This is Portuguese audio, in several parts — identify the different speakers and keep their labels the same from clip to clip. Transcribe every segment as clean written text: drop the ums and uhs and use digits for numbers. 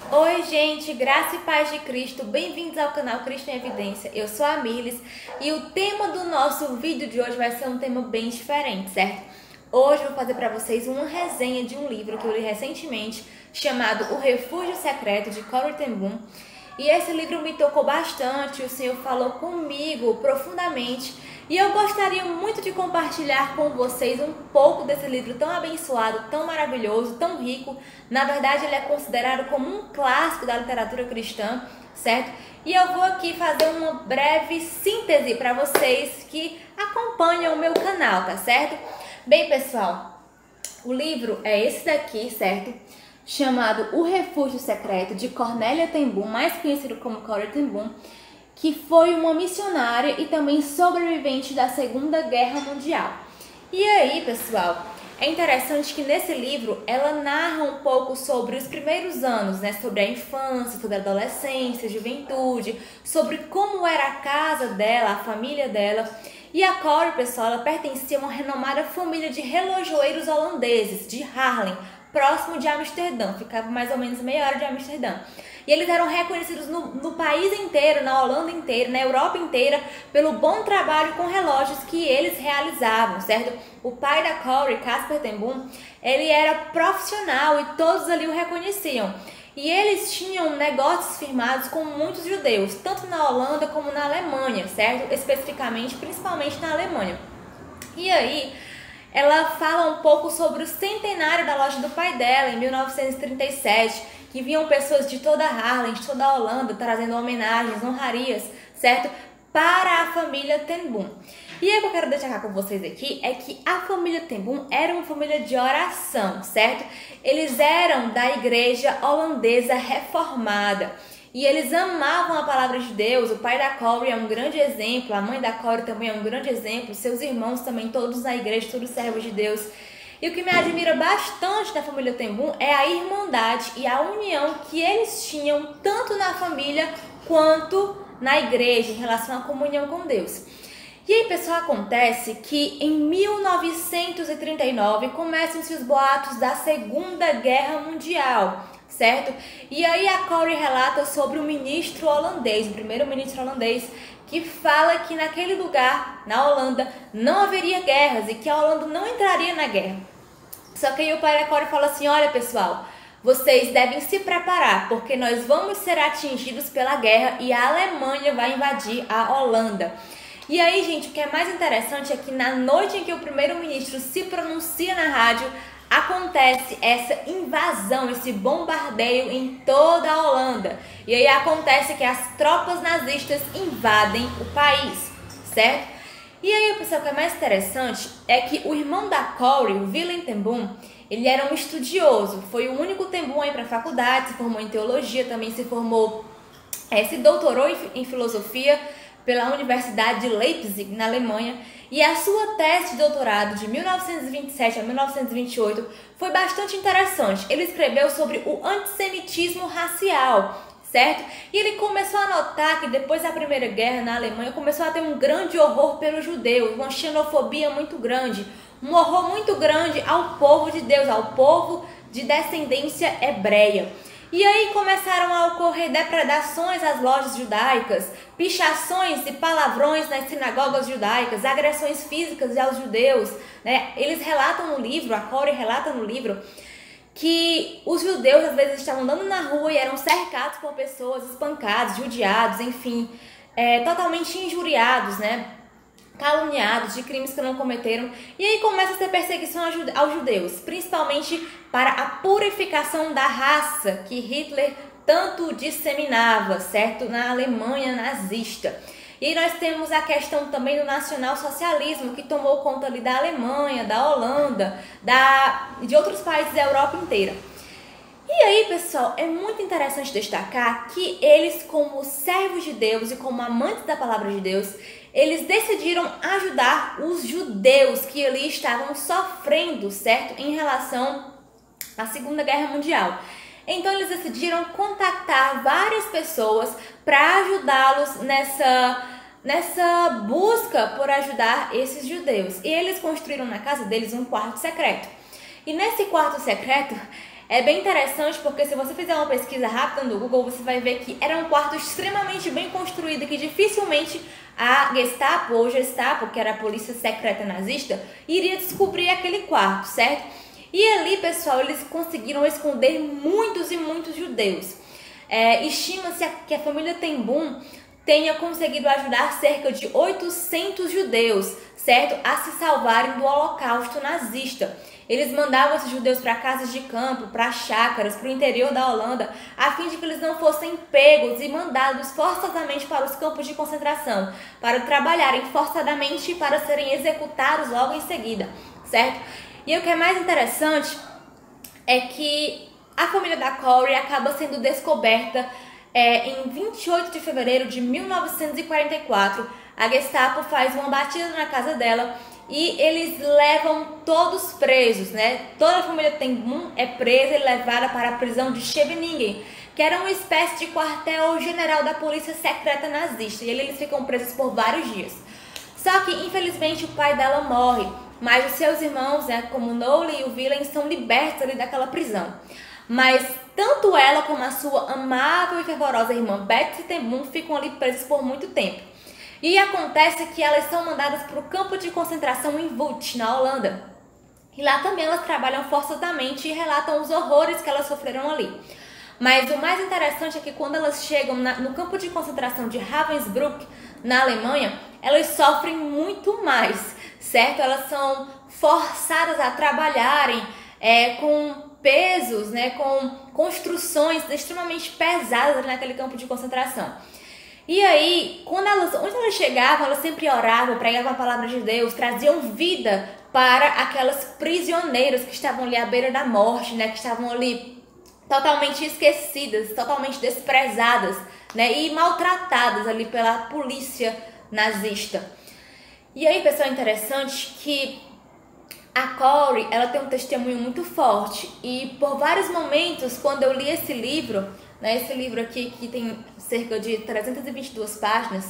Speaker 1: Oi gente, graça e paz de Cristo, bem-vindos ao canal Cristo em Evidência. Eu sou a Milis e o tema do nosso vídeo de hoje vai ser um tema bem diferente, certo? Hoje eu vou fazer para vocês uma resenha de um livro que eu li recentemente chamado O Refúgio Secreto, de Corrie ten Boom. E esse livro me tocou bastante, o Senhor falou comigo profundamente e eu gostaria muito de compartilhar com vocês um pouco desse livro tão abençoado, tão maravilhoso, tão rico. Na verdade, ele é considerado como um clássico da literatura cristã, certo? E eu vou aqui fazer uma breve síntese para vocês que acompanham o meu canal, tá certo? Bem, pessoal, o livro é esse daqui, certo? Chamado O Refúgio Secreto, de Cornélia ten Boom, mais conhecido como Corrie ten Boom, que foi uma missionária e também sobrevivente da Segunda Guerra Mundial. E aí, pessoal, é interessante que nesse livro ela narra um pouco sobre os primeiros anos, né? Sobre a infância, sobre a adolescência, juventude, sobre como era a casa dela, a família dela. E a Corrie, pessoal, ela pertencia a uma renomada família de relojoeiros holandeses, de Haarlem, próximo de Amsterdã, ficava mais ou menos meia hora de Amsterdã. E eles eram reconhecidos no país inteiro, na Holanda inteira, na Europa inteira, pelo bom trabalho com relógios que eles realizavam, certo? O pai da Corrie, Casper ten Boom, ele era profissional e todos ali o reconheciam. E eles tinham negócios firmados com muitos judeus, tanto na Holanda como na Alemanha, certo? Especificamente, principalmente na Alemanha. E aí, ela fala um pouco sobre o centenário da loja do pai dela, em 1937, que vinham pessoas de toda a Haarlem, de toda a Holanda, trazendo homenagens, honrarias, certo? Para a família ten Boom. E aí o que eu quero destacar com vocês aqui é que a família ten Boom era uma família de oração, certo? Eles eram da igreja holandesa reformada. E eles amavam a palavra de Deus. O pai da Corrie é um grande exemplo, a mãe da Corrie também é um grande exemplo, seus irmãos também, todos na igreja, todos servos de Deus. E o que me admira bastante da família ten Boom é a irmandade e a união que eles tinham tanto na família quanto na igreja, em relação à comunhão com Deus. E aí, pessoal, acontece que em 1939 começam-se os boatos da Segunda Guerra Mundial, certo? E aí a Corrie relata sobre o ministro holandês, o primeiro-ministro holandês, que fala que naquele lugar, na Holanda, não haveria guerras e que a Holanda não entraria na guerra. Só que aí o pai da Corrie fala assim: olha, pessoal, vocês devem se preparar, porque nós vamos ser atingidos pela guerra e a Alemanha vai invadir a Holanda. E aí, gente, o que é mais interessante é que na noite em que o primeiro-ministro se pronuncia na rádio, acontece essa invasão, esse bombardeio em toda a Holanda. E aí acontece que as tropas nazistas invadem o país, certo? E aí, pessoal, o que é mais interessante é que o irmão da Corrie, o Willem ten Boom, ele era um estudioso. Foi o único ten Boom a ir para a faculdade, se formou em teologia, também se formou, se doutorou em filosofia pela Universidade de Leipzig, na Alemanha, e a sua tese de doutorado de 1927 a 1928 foi bastante interessante. Ele escreveu sobre o antissemitismo racial, certo? E ele começou a notar que depois da Primeira Guerra na Alemanha começou a ter um grande horror pelos judeus, uma xenofobia muito grande, um horror muito grande ao povo de Deus, ao povo de descendência hebreia. E aí começaram a ocorrer depredações às lojas judaicas, pichações e palavrões nas sinagogas judaicas, agressões físicas aos judeus, né? Eles relatam no livro, a Corrie relata no livro, que os judeus às vezes estavam andando na rua e eram cercados por pessoas, espancados, judiados, enfim, totalmente injuriados, né? Caluniados de crimes que não cometeram. E aí começa a ter perseguição aos judeus, principalmente para a purificação da raça que Hitler tanto disseminava, certo? Na Alemanha nazista. E aí nós temos a questão também do nacionalsocialismo, que tomou conta ali da Alemanha, da Holanda, de outros países da Europa inteira. E aí, pessoal, é muito interessante destacar que eles, como servos de Deus e como amantes da palavra de Deus, eles decidiram ajudar os judeus que ali estavam sofrendo, certo? Em relação à Segunda Guerra Mundial. Então, eles decidiram contactar várias pessoas para ajudá-los nessa busca por ajudar esses judeus. E eles construíram na casa deles um quarto secreto. E nesse quarto secreto, É bem interessante porque se você fizer uma pesquisa rápida no Google, você vai ver que era um quarto extremamente bem construído, que dificilmente a Gestapo, ou Gestapo, que era a polícia secreta nazista, iria descobrir aquele quarto, certo? E ali, pessoal, eles conseguiram esconder muitos e muitos judeus. Estima-se que a família Ten Boom tenha conseguido ajudar cerca de 800 judeus, certo? A se salvarem do holocausto nazista. Eles mandavam esses judeus para casas de campo, para chácaras, para o interior da Holanda, a fim de que eles não fossem pegos e mandados forçosamente para os campos de concentração, para trabalharem forçadamente e para serem executados logo em seguida, certo? E o que é mais interessante é que a família da Corey acaba sendo descoberta em 28 de fevereiro de 1944. A Gestapo faz uma batida na casa dela e eles levam todos presos, né? Toda a família Ten Boom é presa e levada para a prisão de Scheveningen, que era uma espécie de quartel-general da polícia secreta nazista. E eles ficam presos por vários dias. Só que, infelizmente, o pai dela morre, mas os seus irmãos, né, como Nolle e o Willem, são libertos ali daquela prisão. Mas tanto ela como a sua amável e fervorosa irmã Betsy Ten Boom ficam ali presas por muito tempo. E acontece que elas são mandadas para o campo de concentração em Vught, na Holanda. E lá também elas trabalham forçosamente e relatam os horrores que elas sofreram ali. Mas o mais interessante é que quando elas chegam no campo de concentração de Ravensbrück, na Alemanha, elas sofrem muito mais, certo? Elas são forçadas a trabalharem com pesos, né, com construções extremamente pesadas naquele campo de concentração. E aí, onde elas chegavam, elas sempre oravam, pregavam a palavra de Deus, traziam vida para aquelas prisioneiras que estavam ali à beira da morte, né, que estavam ali totalmente esquecidas, totalmente desprezadas, né, e maltratadas ali pela polícia nazista. E aí, pessoal, é interessante que a Corey, ela tem um testemunho muito forte e por vários momentos, quando eu li esse livro, né, esse livro aqui que tem cerca de 322 páginas,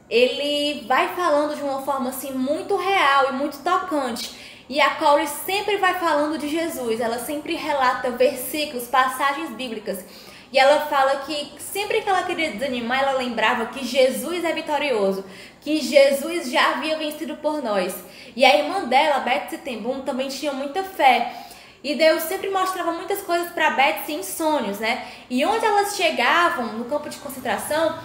Speaker 1: ele vai falando de uma forma assim muito real e muito tocante. E a Corey sempre vai falando de Jesus, ela sempre relata versículos, passagens bíblicas. E ela fala que sempre que ela queria desanimar, ela lembrava que Jesus é vitorioso, que Jesus já havia vencido por nós. E a irmã dela, Betsy Ten Boom, também tinha muita fé. E Deus sempre mostrava muitas coisas para Betsy em sonhos, né? E onde elas chegavam, no campo de concentração,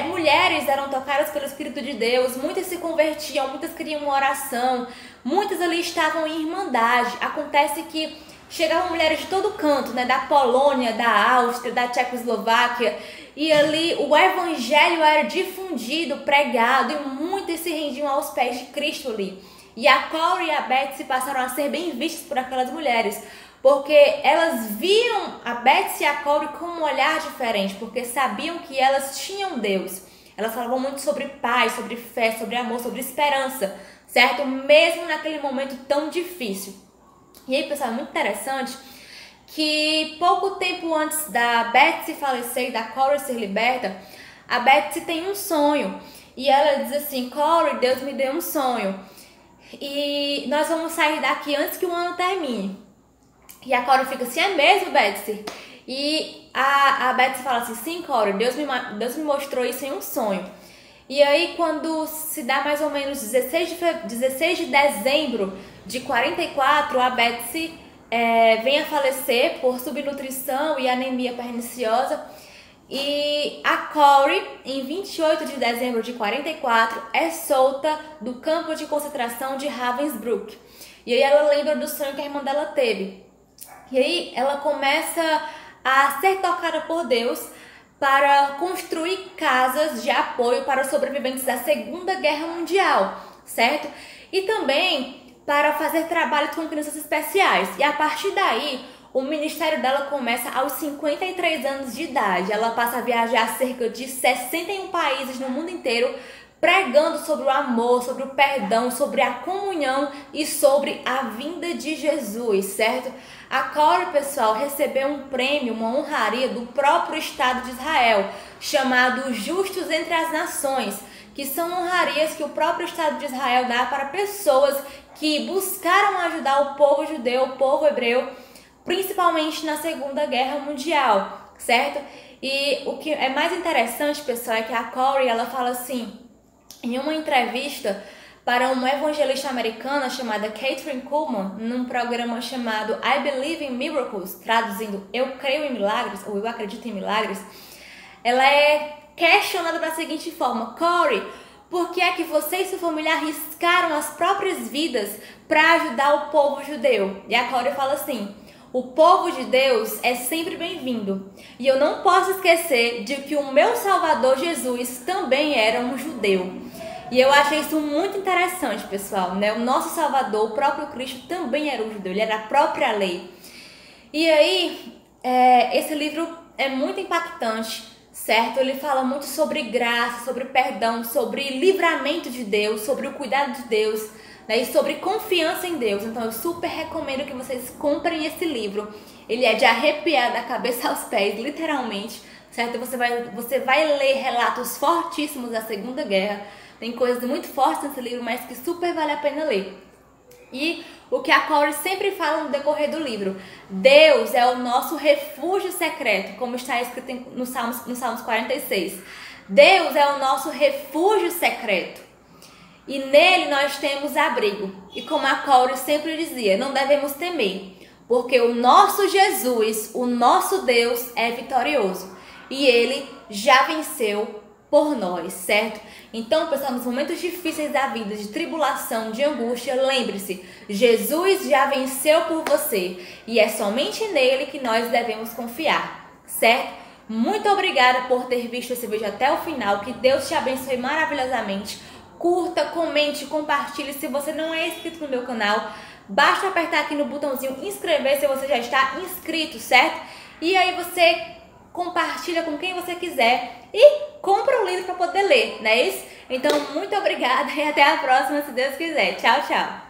Speaker 1: mulheres eram tocadas pelo Espírito de Deus, muitas se convertiam, muitas queriam uma oração, muitas ali estavam em irmandade. Acontece que chegavam mulheres de todo canto, né? Da Polônia, da Áustria, da Tchecoslováquia, e ali o evangelho era difundido, pregado, e muitas se rendiam aos pés de Cristo ali. E a Corey e a Betsy passaram a ser bem vistas por aquelas mulheres, porque elas viam a Betsy e a Corey com um olhar diferente, porque sabiam que elas tinham Deus. Elas falavam muito sobre paz, sobre fé, sobre amor, sobre esperança, certo? Mesmo naquele momento tão difícil. E aí, pessoal, é muito interessante que pouco tempo antes da Betsy falecer e da Corey ser liberta, a Betsy tem um sonho. E ela diz assim: Corey, Deus me deu um sonho. E nós vamos sair daqui antes que o ano termine. E a Corey fica assim: é mesmo, Betsy? E a Betsy fala assim: sim, Corey, Deus me mostrou isso em um sonho. E aí, quando se dá mais ou menos 16 de dezembro de 44, a Betsy vem a falecer por subnutrição e anemia perniciosa. E a Corey, em 28 de dezembro de 44, é solta do campo de concentração de Ravensbrück. E aí ela lembra do sonho que a irmã dela teve. E aí ela começa a ser tocada por Deus para construir casas de apoio para os sobreviventes da Segunda Guerra Mundial, certo? E também para fazer trabalhos com crianças especiais. E a partir daí, o ministério dela começa aos 53 anos de idade. Ela passa a viajar cerca de 61 países no mundo inteiro, pregando sobre o amor, sobre o perdão, sobre a comunhão e sobre a vinda de Jesus, certo? A Corey, pessoal, recebeu um prêmio, uma honraria do próprio Estado de Israel, chamado Justos entre as Nações, que são honrarias que o próprio Estado de Israel dá para pessoas que buscaram ajudar o povo judeu, o povo hebreu, principalmente na Segunda Guerra Mundial, certo? E o que é mais interessante, pessoal, é que a Corey, ela fala assim, em uma entrevista para uma evangelista americana chamada Kathryn Kuhlman, num programa chamado I Believe in Miracles, traduzindo Eu Creio em Milagres, ou Eu Acredito em Milagres, ela é questionada da seguinte forma: Corey, por que é que você e sua família arriscaram as próprias vidas para ajudar o povo judeu? E a Corey fala assim: o povo de Deus é sempre bem-vindo. E eu não posso esquecer de que o meu Salvador Jesus também era um judeu. E eu achei isso muito interessante, pessoal, né? O nosso Salvador, o próprio Cristo, também era um judeu, ele era a própria lei. E aí, esse livro é muito impactante, certo? Ele fala muito sobre graça, sobre perdão, sobre livramento de Deus, sobre o cuidado de Deus, né? E sobre confiança em Deus. Então eu super recomendo que vocês comprem esse livro. Ele é de arrepiar da cabeça aos pés, literalmente, certo? Você vai ler relatos fortíssimos da Segunda Guerra. Tem coisas muito fortes nesse livro, mas que super vale a pena ler. E o que a Corey sempre fala no decorrer do livro: Deus é o nosso refúgio secreto, como está escrito no Salmos 46. Deus é o nosso refúgio secreto. E nele nós temos abrigo. E como a Corey sempre dizia, não devemos temer, porque o nosso Jesus, o nosso Deus é vitorioso. E ele já venceu por nós, certo? Então, pessoal, nos momentos difíceis da vida, de tribulação, de angústia, lembre-se, Jesus já venceu por você e é somente nele que nós devemos confiar, certo? Muito obrigada por ter visto esse vídeo até o final, que Deus te abençoe maravilhosamente. Curta, comente, compartilhe. Se você não é inscrito no meu canal, basta apertar aqui no botãozinho inscrever se você já está inscrito, certo? E aí você compartilha com quem você quiser e compra um livro para poder ler, não é isso? Então, muito obrigada e até a próxima, se Deus quiser. Tchau, tchau!